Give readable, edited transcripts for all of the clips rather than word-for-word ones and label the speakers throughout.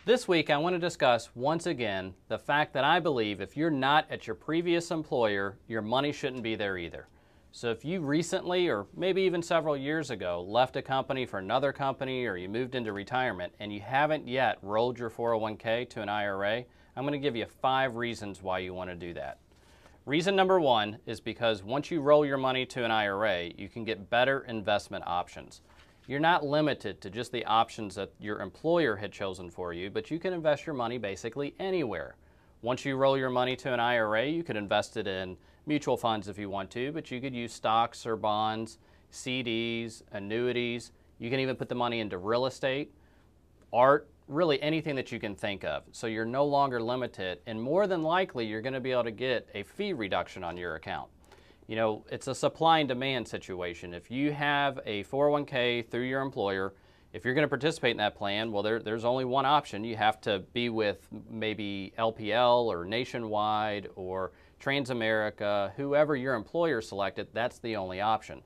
Speaker 1: This week I want to discuss once again the fact that I believe if you're not at your previous employer, your money shouldn't be there either. So if you recently, or maybe even several years ago, left a company for another company, or you moved into retirement and you haven't yet rolled your 401k to an IRA, I'm going to give you 5 reasons why you want to do that. Reason number 1 is because once you roll your money to an IRA, you can get better investment options. You're not limited to just the options that your employer had chosen for you, but you can invest your money basically anywhere. Once you roll your money to an IRA, you could invest it in mutual funds if you want to, but you could use stocks or bonds, CDs, annuities. You can even put the money into real estate, art, really anything that you can think of. So you're no longer limited, and more than likely you're going to be able to get a fee reduction on your account. You know, it's a supply and demand situation. If you have a 401k through your employer, if you're going to participate in that plan, well, there's only one option. You have to be with maybe LPL or Nationwide or Transamerica, whoever your employer selected, that's the only option.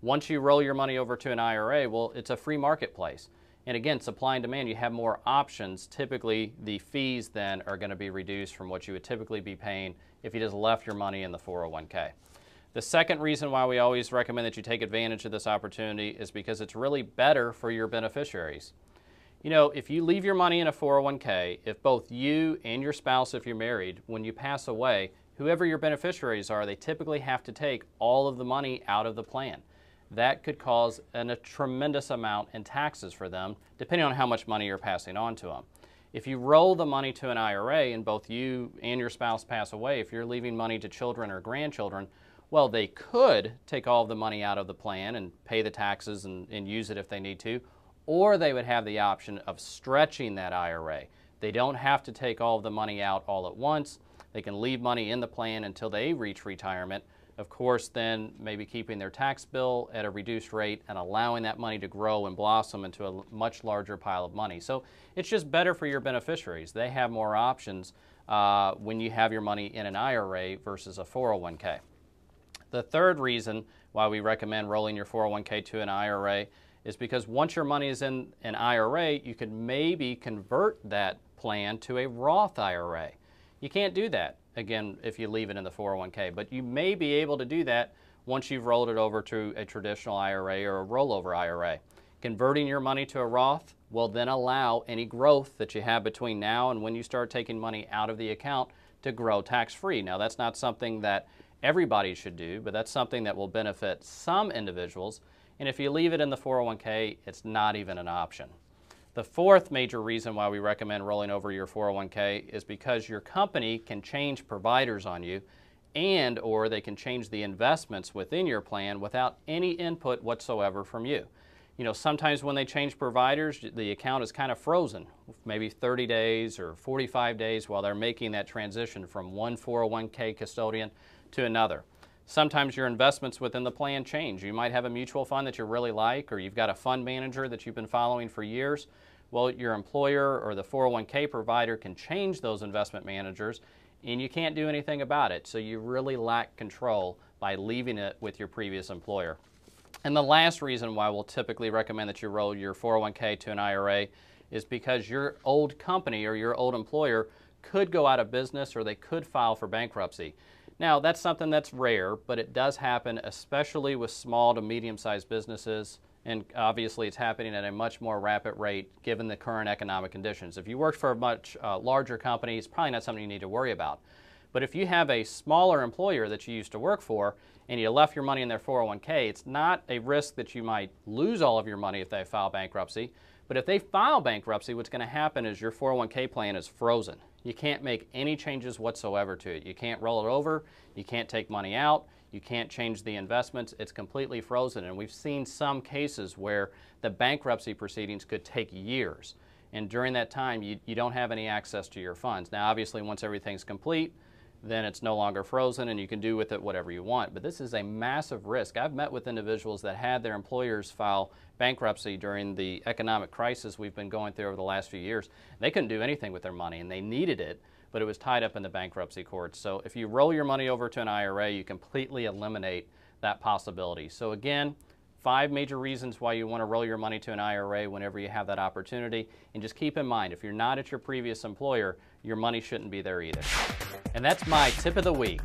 Speaker 1: Once you roll your money over to an IRA, well, it's a free marketplace. And again, supply and demand, you have more options. Typically, the fees then are going to be reduced from what you would typically be paying if you just left your money in the 401k. The second reason why we always recommend that you take advantage of this opportunity is because it's really better for your beneficiaries. You know, if you leave your money in a 401k, if both you and your spouse, if you're married, when you pass away, whoever your beneficiaries are, they typically have to take all of the money out of the plan. That could cause a tremendous amount in taxes for them, depending on how much money you're passing on to them. If you roll the money to an IRA and both you and your spouse pass away, if you're leaving money to children or grandchildren, well, they could take all of the money out of the plan and pay the taxes and use it if they need to, or they would have the option of stretching that IRA. They don't have to take all of the money out all at once. They can leave money in the plan until they reach retirement. Of course, then maybe keeping their tax bill at a reduced rate and allowing that money to grow and blossom into a much larger pile of money. So it's just better for your beneficiaries. They have more options when you have your money in an IRA versus a 401k. The third reason why we recommend rolling your 401k to an IRA is because once your money is in an IRA, you could maybe convert that plan to a Roth IRA. You can't do that, again, if you leave it in the 401k, but you may be able to do that once you've rolled it over to a traditional IRA or a rollover IRA. Converting your money to a Roth will then allow any growth that you have between now and when you start taking money out of the account to grow tax-free. Now, that's not something that everybody should do, but that's something that will benefit some individuals. And if you leave it in the 401k, it's not even an option. The fourth major reason why we recommend rolling over your 401k is because your company can change providers on you and or they can change the investments within your plan without any input whatsoever from you. You know, sometimes when they change providers, the account is kind of frozen, maybe 30 days or 45 days while they're making that transition from one 401k custodian to another. Sometimes your investments within the plan change. You might have a mutual fund that you really like, or you've got a fund manager that you've been following for years. Well, your employer or the 401k provider can change those investment managers, and you can't do anything about it. So you really lack control by leaving it with your previous employer. And the last reason why we'll typically recommend that you roll your 401k to an IRA is because your old company or your old employer could go out of business or they could file for bankruptcy. Now, that's something that's rare, but it does happen, especially with small to medium-sized businesses, and obviously it's happening at a much more rapid rate given the current economic conditions. If you work for a much larger company, it's probably not something you need to worry about. But if you have a smaller employer that you used to work for and you left your money in their 401k, it's not a risk that you might lose all of your money if they file bankruptcy. But if they file bankruptcy, what's going to happen is your 401k plan is frozen. You can't make any changes whatsoever to it. You can't roll it over, you can't take money out, you can't change the investments. It's completely frozen. And we've seen some cases where the bankruptcy proceedings could take years. And during that time, you don't have any access to your funds. Now, obviously, once everything's complete, then it's no longer frozen and you can do with it whatever you want. But this is a massive risk. I've met with individuals that had their employers file bankruptcy during the economic crisis we've been going through over the last few years. They couldn't do anything with their money and they needed it, but it was tied up in the bankruptcy courts. So if you roll your money over to an IRA, you completely eliminate that possibility. So again, 5 major reasons why you want to roll your money to an IRA whenever you have that opportunity. And just keep in mind, if you're not at your previous employer, your money shouldn't be there either. And that's my tip of the week.